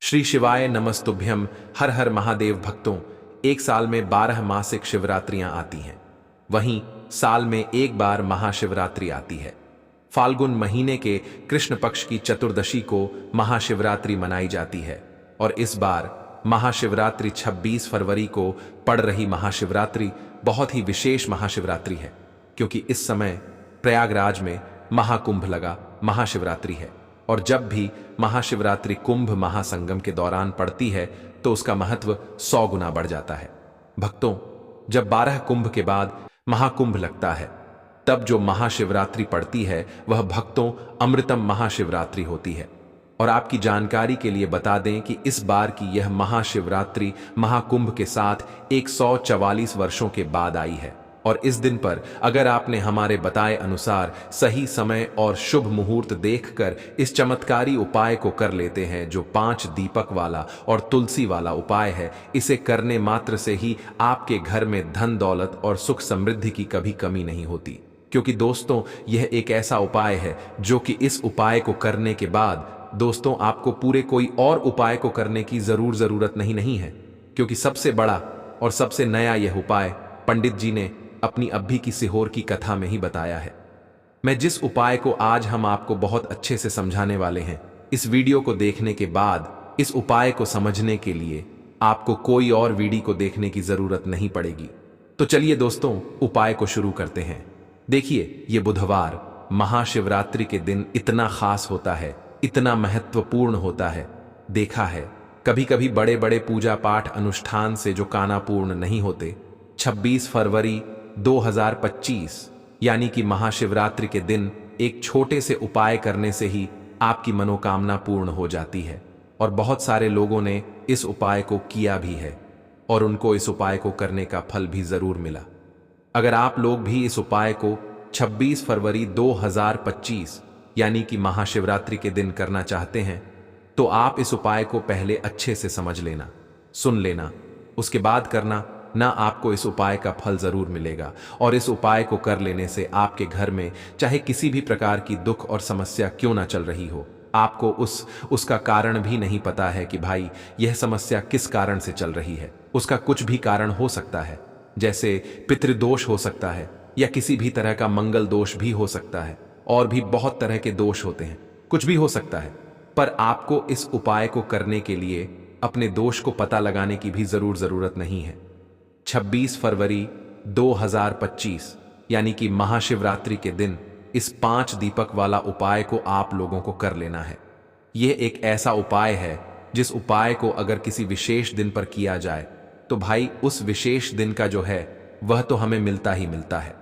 श्री शिवाय नमस्तुभ्यम। हर हर महादेव भक्तों, एक साल में 12 मासिक शिवरात्रियां आती हैं। वहीं साल में एक बार महाशिवरात्रि आती है। फाल्गुन महीने के कृष्ण पक्ष की चतुर्दशी को महाशिवरात्रि मनाई जाती है और इस बार महाशिवरात्रि 26 फरवरी को पड़ रही महाशिवरात्रि बहुत ही विशेष महाशिवरात्रि है, क्योंकि इस समय प्रयागराज में महाकुंभ लगा महाशिवरात्रि है। और जब भी महाशिवरात्रि कुंभ महासंगम के दौरान पड़ती है तो उसका महत्व 100 गुना बढ़ जाता है। भक्तों, जब 12 कुंभ के बाद महाकुंभ लगता है, तब जो महाशिवरात्रि पड़ती है वह भक्तों अमृतम महाशिवरात्रि होती है। और आपकी जानकारी के लिए बता दें कि इस बार की यह महाशिवरात्रि महाकुंभ के साथ 144 वर्षों के बाद आई है। और इस दिन पर अगर आपने हमारे बताए अनुसार सही समय और शुभ मुहूर्त देखकर इस चमत्कारी उपाय को कर लेते हैं, जो 5 दीपक वाला और तुलसी वाला उपाय है, इसे करने मात्र से ही आपके घर में धन दौलत और सुख समृद्धि की कभी कमी नहीं होती। क्योंकि दोस्तों, यह एक ऐसा उपाय है जो कि इस उपाय को करने के बाद दोस्तों आपको पूरे कोई और उपाय को करने की जरूरत नहीं है। क्योंकि सबसे बड़ा और सबसे नया यह उपाय पंडित जी ने अपनी अभी की सिहोर की कथा में ही बताया है। मैं जिस उपाय को आज हम आपको बहुत अच्छे से समझाने वाले हैं, इस वीडियो को देखने के बाद इस उपाय को समझने के लिए आपको कोई और वीडियो को देखने की जरूरत नहीं पड़ेगी। तो चलिए दोस्तों, उपाय को शुरू करते हैं। देखिए, ये बुधवार महाशिवरात्रि के दिन इतना खास होता है, इतना महत्वपूर्ण होता है। देखा है कभी कभी बड़े बड़े पूजा पाठ अनुष्ठान से जो काना पूर्ण नहीं होते, 26 फरवरी 2025 यानी कि महाशिवरात्रि के दिन एक छोटे से उपाय करने से ही आपकी मनोकामना पूर्ण हो जाती है। और बहुत सारे लोगों ने इस उपाय को किया भी है और उनको इस उपाय को करने का फल भी जरूर मिला। अगर आप लोग भी इस उपाय को 26 फरवरी 2025 यानी कि महाशिवरात्रि के दिन करना चाहते हैं, तो आप इस उपाय को पहले अच्छे से समझ लेना, सुन लेना, उसके बाद करना ना। आपको इस उपाय का फल जरूर मिलेगा और इस उपाय को कर लेने से आपके घर में चाहे किसी भी प्रकार की दुख और समस्या क्यों ना चल रही हो, आपको उसका कारण भी नहीं पता है कि भाई यह समस्या किस कारण से चल रही है। उसका कुछ भी कारण हो सकता है, जैसे पितृदोष हो सकता है या किसी भी तरह का मंगल दोष भी हो सकता है, और भी बहुत तरह के दोष होते हैं, कुछ भी हो सकता है। पर आपको इस उपाय को करने के लिए अपने दोष को पता लगाने की भी जरूरत नहीं है। 26 फरवरी 2025 यानी कि महाशिवरात्रि के दिन इस 5 दीपक वाला उपाय को आप लोगों को कर लेना है। यह एक ऐसा उपाय है जिस उपाय को अगर किसी विशेष दिन पर किया जाए तो भाई उस विशेष दिन का जो है वह तो हमें मिलता ही मिलता है।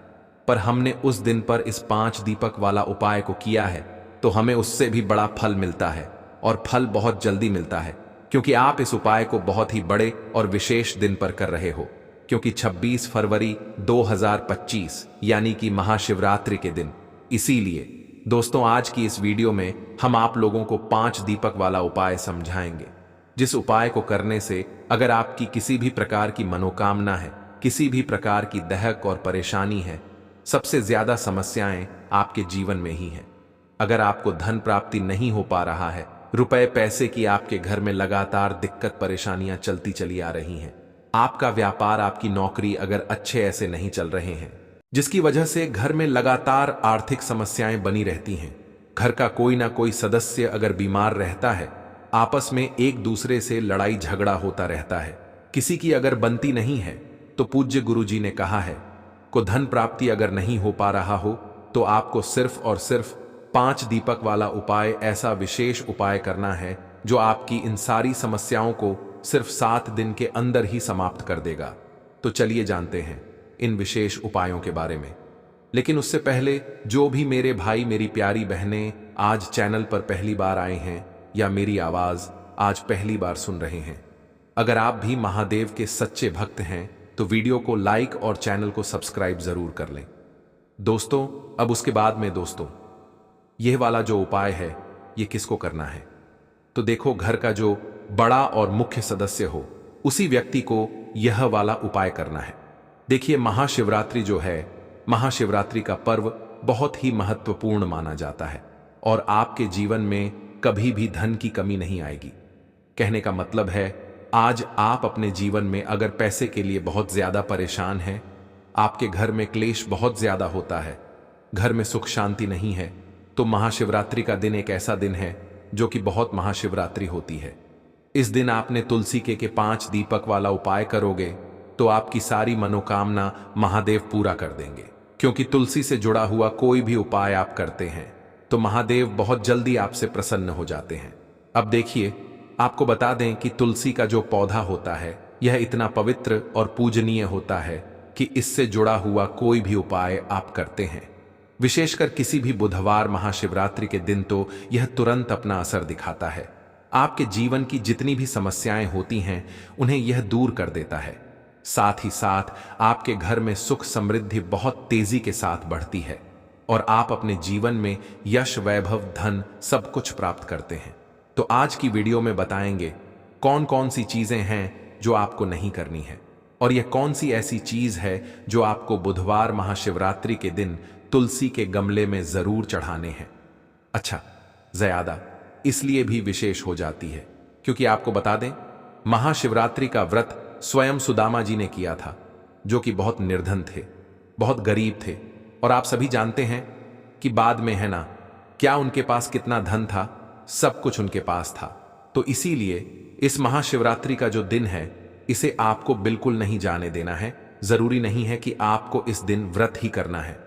पर हमने उस दिन पर इस 5 दीपक वाला उपाय को किया है तो हमें उससे भी बड़ा फल मिलता है, और फल बहुत जल्दी मिलता है, क्योंकि आप इस उपाय को बहुत ही बड़े और विशेष दिन पर कर रहे हो। क्योंकि 26 फरवरी 2025 यानी कि महाशिवरात्रि के दिन। इसीलिए दोस्तों, आज की इस वीडियो में हम आप लोगों को 5 दीपक वाला उपाय समझाएंगे, जिस उपाय को करने से अगर आपकी किसी भी प्रकार की मनोकामना है, किसी भी प्रकार की दहक और परेशानी है, सबसे ज्यादा समस्याएं आपके जीवन में ही हैं। अगर आपको धन प्राप्ति नहीं हो पा रहा है, रुपए पैसे की आपके घर में लगातार दिक्कत परेशानियां चलती चली आ रही हैं, आपका व्यापार आपकी नौकरी अगर अच्छे ऐसे नहीं चल रहे हैं, जिसकी वजह से घर में लगातार आर्थिक समस्याएं बनी रहती हैं, घर का कोई ना कोई सदस्य अगर बीमार रहता है, आपस में एक दूसरे से लड़ाई झगड़ा होता रहता है, किसी की अगर बनती नहीं है, तो पूज्य गुरु जी ने कहा है को धन प्राप्ति अगर नहीं हो पा रहा हो तो आपको सिर्फ और सिर्फ 5 दीपक वाला उपाय, ऐसा विशेष उपाय करना है जो आपकी इन सारी समस्याओं को सिर्फ 7 दिन के अंदर ही समाप्त कर देगा। तो चलिए जानते हैं इन विशेष उपायों के बारे में। लेकिन उससे पहले जो भी मेरे भाई मेरी प्यारी बहनें आज चैनल पर पहली बार आए हैं या मेरी आवाज आज पहली बार सुन रहे हैं, अगर आप भी महादेव के सच्चे भक्त हैं तो वीडियो को लाइक और चैनल को सब्सक्राइब जरूर कर लें। दोस्तों, अब उसके बाद में दोस्तों, यह वाला जो उपाय है ये किसको करना है? तो देखो, घर का जो बड़ा और मुख्य सदस्य हो उसी व्यक्ति को यह वाला उपाय करना है। देखिए, महाशिवरात्रि जो है, महाशिवरात्रि का पर्व बहुत ही महत्वपूर्ण माना जाता है और आपके जीवन में कभी भी धन की कमी नहीं आएगी। कहने का मतलब है, आज आप अपने जीवन में अगर पैसे के लिए बहुत ज्यादा परेशान हैं, आपके घर में क्लेश बहुत ज्यादा होता है, घर में सुख शांति नहीं है, तो महाशिवरात्रि का दिन एक ऐसा दिन है जो कि बहुत महाशिवरात्रि होती है। इस दिन आपने तुलसी के 5 दीपक वाला उपाय करोगे तो आपकी सारी मनोकामना महादेव पूरा कर देंगे। क्योंकि तुलसी से जुड़ा हुआ कोई भी उपाय आप करते हैं तो महादेव बहुत जल्दी आपसे प्रसन्न हो जाते हैं। अब देखिए, आपको बता दें कि तुलसी का जो पौधा होता है यह इतना पवित्र और पूजनीय होता है कि इससे जुड़ा हुआ कोई भी उपाय आप करते हैं, विशेषकर किसी भी बुधवार महाशिवरात्रि के दिन, तो यह तुरंत अपना असर दिखाता है। आपके जीवन की जितनी भी समस्याएं होती हैं उन्हें यह दूर कर देता है। साथ ही साथ आपके घर में सुख समृद्धि बहुत तेजी के साथ बढ़ती है और आप अपने जीवन में यश, वैभव, धन सब कुछ प्राप्त करते हैं। तो आज की वीडियो में बताएंगे कौन कौन सी चीजें हैं जो आपको नहीं करनी है और यह कौन सी ऐसी चीज है जो आपको बुधवार महाशिवरात्रि के दिन तुलसी के गमले में जरूर चढ़ाने हैं। अच्छा, ज्यादा इसलिए भी विशेष हो जाती है क्योंकि आपको बता दें, महाशिवरात्रि का व्रत स्वयं सुदामा जी ने किया था, जो कि बहुत निर्धन थे, बहुत गरीब थे। और आप सभी जानते हैं कि बाद में, है ना, क्या उनके पास कितना धन था, सब कुछ उनके पास था। तो इसीलिए इस महाशिवरात्रि का जो दिन है इसे आपको बिल्कुल नहीं जाने देना है। जरूरी नहीं है कि आपको इस दिन व्रत ही करना है,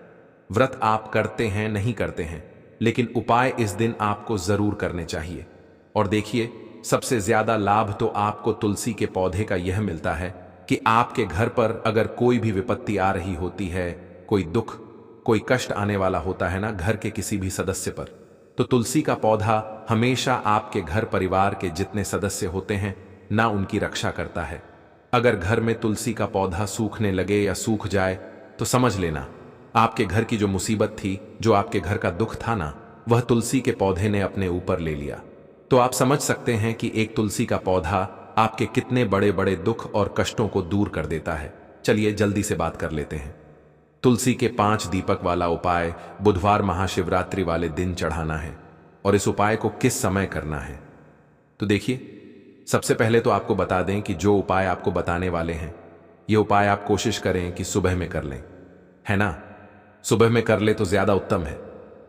व्रत आप करते हैं नहीं करते हैं, लेकिन उपाय इस दिन आपको जरूर करने चाहिए। और देखिए, सबसे ज्यादा लाभ तो आपको तुलसी के पौधे का यह मिलता है कि आपके घर पर अगर कोई भी विपत्ति आ रही होती है, कोई दुख, कोई कष्ट आने वाला होता है ना घर के किसी भी सदस्य पर, तो तुलसी का पौधा हमेशा आपके घर परिवार के जितने सदस्य होते हैं ना उनकी रक्षा करता है। अगर घर में तुलसी का पौधा सूखने लगे या सूख जाए तो समझ लेना आपके घर की जो मुसीबत थी, जो आपके घर का दुख था ना, वह तुलसी के पौधे ने अपने ऊपर ले लिया। तो आप समझ सकते हैं कि एक तुलसी का पौधा आपके कितने बड़े बड़े दुख और कष्टों को दूर कर देता है। चलिए जल्दी से बात कर लेते हैं। तुलसी के 5 दीपक वाला उपाय बुधवार महाशिवरात्रि वाले दिन चढ़ाना है और इस उपाय को किस समय करना है। तो देखिए, सबसे पहले तो आपको बता दें कि जो उपाय आपको बताने वाले हैं, ये उपाय आप कोशिश करें कि सुबह में कर लें, है ना। सुबह में कर ले तो ज्यादा उत्तम है,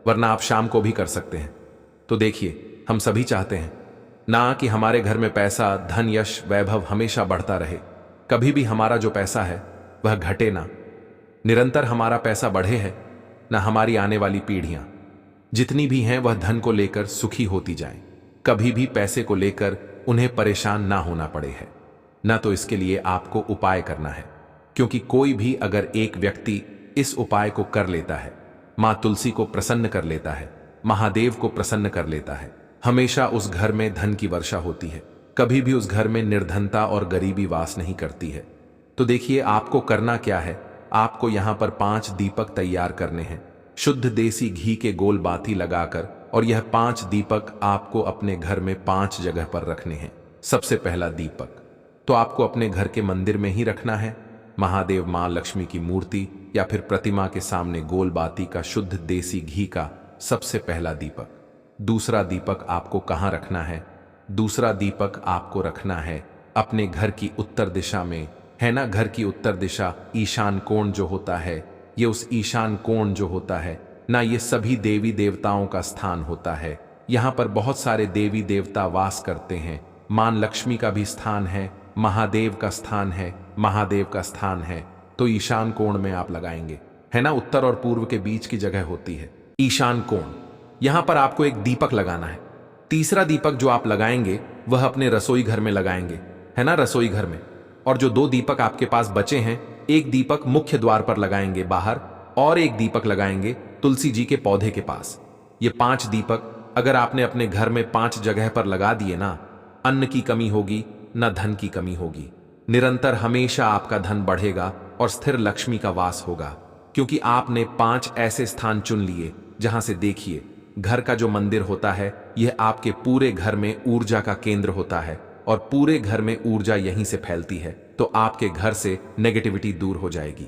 वरना आप शाम को भी कर सकते हैं। तो देखिए, हम सभी चाहते हैं ना कि हमारे घर में पैसा, धन, यश, वैभव हमेशा बढ़ता रहे, कभी भी हमारा जो पैसा है वह घटे ना, निरंतर हमारा पैसा बढ़े है ना। हमारी आने वाली पीढ़ियां जितनी भी हैं वह धन को लेकर सुखी होती जाएं, कभी भी पैसे को लेकर उन्हें परेशान ना होना पड़े है ना। तो इसके लिए आपको उपाय करना है, क्योंकि कोई भी अगर एक व्यक्ति इस उपाय को कर लेता है, मां तुलसी को प्रसन्न कर लेता है, महादेव को प्रसन्न कर लेता है, हमेशा उस घर में धन की वर्षा होती है, कभी भी उस घर में निर्धनता और गरीबी वास नहीं करती है। तो देखिए, आपको करना क्या है, आपको यहां पर 5 दीपक तैयार करने हैं, शुद्ध देसी घी के गोल बाती लगाकर, और यह 5 दीपक आपको अपने घर में 5 जगह पर रखने हैं। सबसे पहला दीपक तो आपको अपने घर के मंदिर में ही रखना है, महादेव, मां लक्ष्मी की मूर्ति या फिर प्रतिमा के सामने गोल बाती का शुद्ध देसी घी का सबसे पहला दीपक। दूसरा दीपक आपको कहां रखना है? दूसरा दीपक आपको रखना है अपने घर की उत्तर दिशा में, है ना। घर की उत्तर दिशा, ईशान कोण जो होता है, ये उस ईशान कोण जो होता है ना, ये सभी देवी देवताओं का स्थान होता है। यहाँ पर बहुत सारे देवी देवता वास करते हैं, मां लक्ष्मी का भी स्थान है, महादेव का स्थान है, महादेव का स्थान है। तो ईशान कोण में आप लगाएंगे, है ना। उत्तर और पूर्व के बीच की जगह होती है ईशान कोण। यहां पर आपको एक दीपक लगाना है। तीसरा दीपक जो आप लगाएंगे वह अपने रसोई घर में लगाएंगे, है ना, रसोई घर में। और जो 2 दीपक आपके पास बचे हैं, एक दीपक मुख्य द्वार पर लगाएंगे बाहर, और एक दीपक लगाएंगे तुलसी जी के पौधे के पास। ये 5 दीपक अगर आपने अपने घर में 5 जगह पर लगा दिए ना, अन्न की कमी होगी ना धन की कमी होगी, निरंतर हमेशा आपका धन बढ़ेगा और स्थिर लक्ष्मी का वास होगा। क्योंकि आपने 5 ऐसे स्थान चुन लिए जहां से देखिए, घर का जो मंदिर होता है यह आपके पूरे घर में ऊर्जा का केंद्र होता है और पूरे घर में ऊर्जा यहीं से फैलती है, तो आपके घर से नेगेटिविटी दूर हो जाएगी।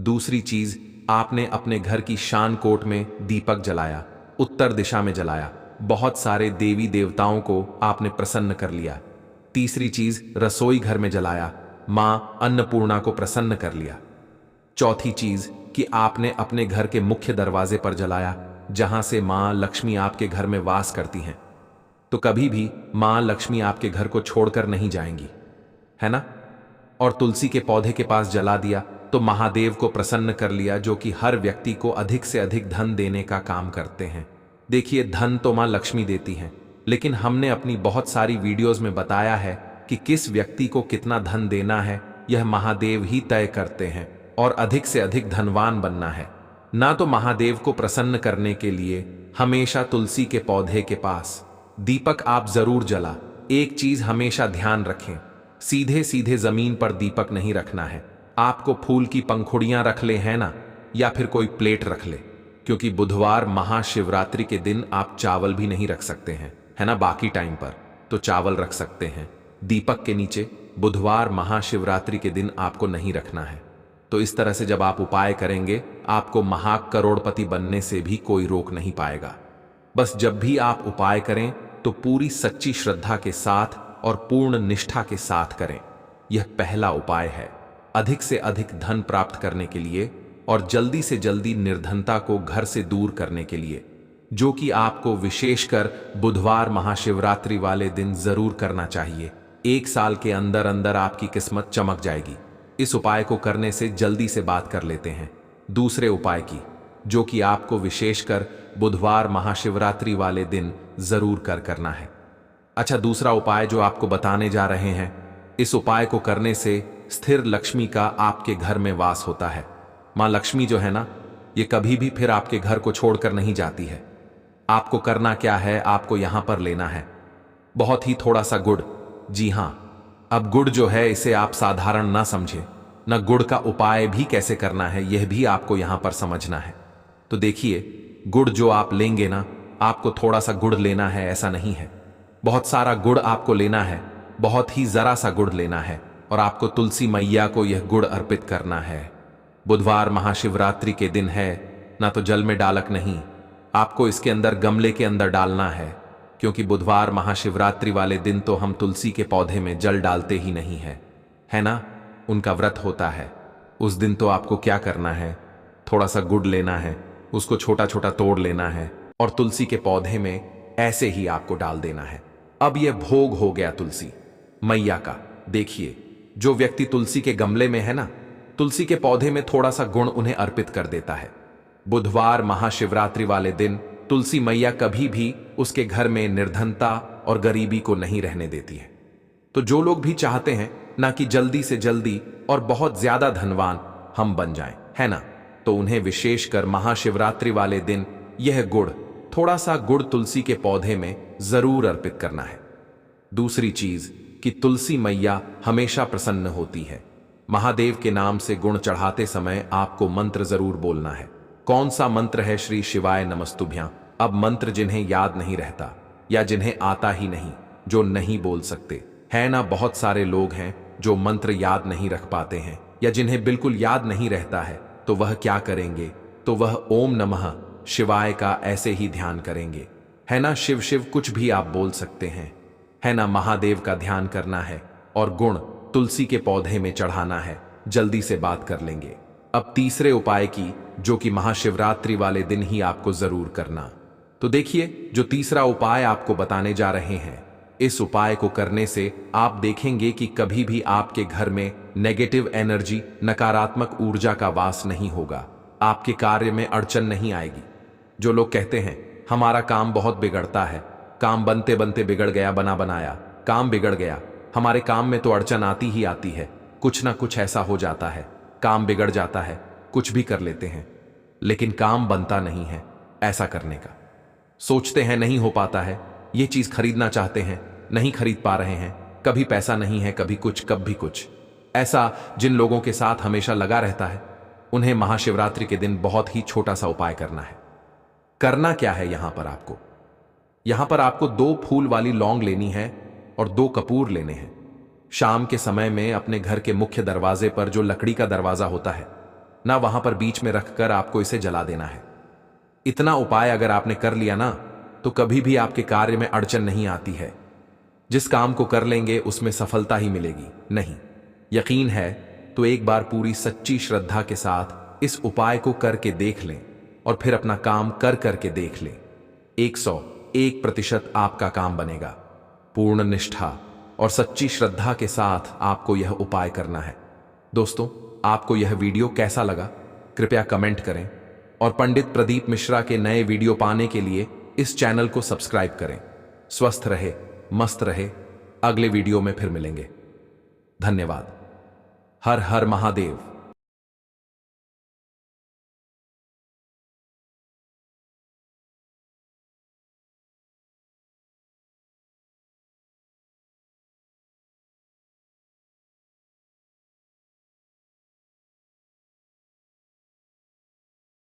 दूसरी चीज, आपने अपने घर की शान कोट में दीपक जलाया, उत्तर दिशा में जलाया, बहुत सारे देवी देवताओं को आपने प्रसन्न कर लिया। तीसरी चीज, रसोई घर में जलाया, मां अन्नपूर्णा को प्रसन्न कर लिया। चौथी चीज कि आपने अपने घर के मुख्य दरवाजे पर जलाया, जहां से मां लक्ष्मी आपके घर में वास करती हैं। तो कभी भी मां लक्ष्मी आपके घर को छोड़कर नहीं जाएंगी, है ना। और तुलसी के पौधे के पास जला दिया तो महादेव को प्रसन्न कर लिया, जो कि हर व्यक्ति को अधिक से अधिक धन देने का काम करते हैं। देखिए, धन तो मां लक्ष्मी देती हैं, लेकिन हमने अपनी बहुत सारी वीडियोस में बताया है कि किस व्यक्ति को कितना धन देना है, यह महादेव ही तय करते हैं। और अधिक से अधिक धनवान बनना है ना, तो महादेव को प्रसन्न करने के लिए हमेशा तुलसी के पौधे के पास दीपक आप जरूर जला। एक चीज हमेशा ध्यान रखें, सीधे सीधे जमीन पर दीपक नहीं रखना है। आपको फूल की पंखुड़ियां रख ले, है ना, या फिर कोई प्लेट रख ले, क्योंकि बुधवार महाशिवरात्रि के दिन आप चावल भी नहीं रख सकते हैं, है ना। बाकी टाइम पर तो चावल रख सकते हैं, दीपक के नीचे बुधवार महाशिवरात्रि के दिन आपको नहीं रखना है। तो इस तरह से जब आप उपाय करेंगे, आपको महा करोड़पति बनने से भी कोई रोक नहीं पाएगा। बस जब भी आप उपाय करें तो पूरी सच्ची श्रद्धा के साथ और पूर्ण निष्ठा के साथ करें। यह पहला उपाय है अधिक से अधिक धन प्राप्त करने के लिए और जल्दी से जल्दी निर्धनता को घर से दूर करने के लिए, जो कि आपको विशेषकर बुधवार महाशिवरात्रि वाले दिन जरूर करना चाहिए। 1 साल के अंदर अंदर आपकी किस्मत चमक जाएगी। इस उपाय को करने से जल्दी से बात कर लेते हैं दूसरे उपाय की, जो कि आपको विशेषकर बुधवार महाशिवरात्रि वाले दिन जरूर करना है। अच्छा, दूसरा उपाय जो आपको बताने जा रहे हैं, इस उपाय को करने से स्थिर लक्ष्मी का आपके घर में वास होता है। मां लक्ष्मी जो है ना, ये कभी भी फिर आपके घर को छोड़कर नहीं जाती है। आपको करना क्या है, आपको यहां पर लेना है बहुत ही थोड़ा सा गुड़। जी हां, अब गुड़ जो है इसे आप साधारण ना समझे, न गुड़ का उपाय भी कैसे करना है यह भी आपको यहां पर समझना है। तो देखिए, गुड़ जो आप लेंगे ना, आपको थोड़ा सा गुड़ लेना है ऐसा नहीं है, बहुत सारा गुड़ आपको लेना है, बहुत ही जरा सा गुड़ लेना है और आपको तुलसी मैया को यह गुड़ अर्पित करना है। बुधवार महाशिवरात्रि के दिन है ना, तो जल में डालक नहीं, आपको इसके अंदर गमले के अंदर डालना है, क्योंकि बुधवार महाशिवरात्रि वाले दिन तो हम तुलसी के पौधे में जल डालते ही नहीं है ना। उनका व्रत होता है, उस दिन तो आपको क्या करना है, थोड़ा सा गुड़ लेना है, उसको छोटा छोटा तोड़ लेना है और तुलसी के पौधे में ऐसे ही आपको डाल देना है। अब यह भोग हो गया तुलसी मैया का। देखिए, जो व्यक्ति तुलसी के गमले में है ना, तुलसी के पौधे में थोड़ा सा गुण उन्हें अर्पित कर देता है। बुधवार महाशिवरात्रि वाले दिन तुलसी मैया कभी भी उसके घर में निर्धनता और गरीबी को नहीं रहने देती है। तो जो लोग भी चाहते हैं ना कि जल्दी से जल्दी और बहुत ज्यादा धनवान हम बन जाएं, है ना, तो उन्हें विशेषकर महाशिवरात्रि वाले दिन यह गुड़, थोड़ा सा गुड़ तुलसी के पौधे में जरूर अर्पित करना है। दूसरी चीज कि तुलसी मैया हमेशा प्रसन्न होती है। महादेव के नाम से गुण चढ़ाते समय आपको मंत्र जरूर बोलना है। कौन सा मंत्र है? श्री शिवाय नमस्तुभ्यां। अब मंत्र जिन्हें याद नहीं रहता या जिन्हें आता ही नहीं, जो नहीं बोल सकते, है ना, बहुत सारे लोग हैं जो मंत्र याद नहीं रख पाते हैं या जिन्हें बिल्कुल याद नहीं रहता है, तो वह क्या करेंगे, तो वह ओम नमः शिवाय का ऐसे ही ध्यान करेंगे, है ना। शिव शिव कुछ भी आप बोल सकते हैं, है ना। महादेव का ध्यान करना है और गुण तुलसी के पौधे में चढ़ाना है। जल्दी से बात कर लेंगे अब तीसरे उपाय की, जो कि महाशिवरात्रि वाले दिन ही आपको जरूर करना। तो देखिए, जो तीसरा उपाय आपको बताने जा रहे हैं, इस उपाय को करने से आप देखेंगे कि कभी भी आपके घर में नेगेटिव एनर्जी, नकारात्मक ऊर्जा का वास नहीं होगा। आपके कार्य में अड़चन नहीं आएगी। जो लोग कहते हैं हमारा काम बहुत बिगड़ता है, काम बनते बनते बिगड़ गया, बना बनाया काम बिगड़ गया, हमारे काम में तो अड़चन आती ही आती है, कुछ ना कुछ ऐसा हो जाता है, काम बिगड़ जाता है, कुछ भी कर लेते हैं लेकिन काम बनता नहीं है। ऐसा करने का सोचते हैं, नहीं हो पाता है। ये चीज खरीदना चाहते हैं, नहीं खरीद पा रहे हैं, कभी पैसा नहीं है, कभी कुछ कभी कुछ। ऐसा जिन लोगों के साथ हमेशा लगा रहता है, उन्हें महाशिवरात्रि के दिन बहुत ही छोटा सा उपाय करना है। करना क्या है? यहां पर आपको 2 फूल वाली लौंग लेनी है और 2 कपूर लेने हैं। शाम के समय में अपने घर के मुख्य दरवाजे पर, जो लकड़ी का दरवाजा होता है ना, वहां पर बीच में रखकर आपको इसे जला देना है। इतना उपाय अगर आपने कर लिया ना, तो कभी भी आपके कार्य में अड़चन नहीं आती है। जिस काम को कर लेंगे उसमें सफलता ही मिलेगी। नहीं, यकीन है तो एक बार पूरी सच्ची श्रद्धा के साथ इस उपाय को करके देख लें और फिर अपना काम कर करके देख लें। 101% आपका काम बनेगा। पूर्ण निष्ठा और सच्ची श्रद्धा के साथ आपको यह उपाय करना है। दोस्तों, आपको यह वीडियो कैसा लगा कृपया कमेंट करें और पंडित प्रदीप मिश्रा के नए वीडियो पाने के लिए इस चैनल को सब्सक्राइब करें। स्वस्थ रहे, मस्त रहे। अगले वीडियो में फिर मिलेंगे। धन्यवाद। हर हर महादेव।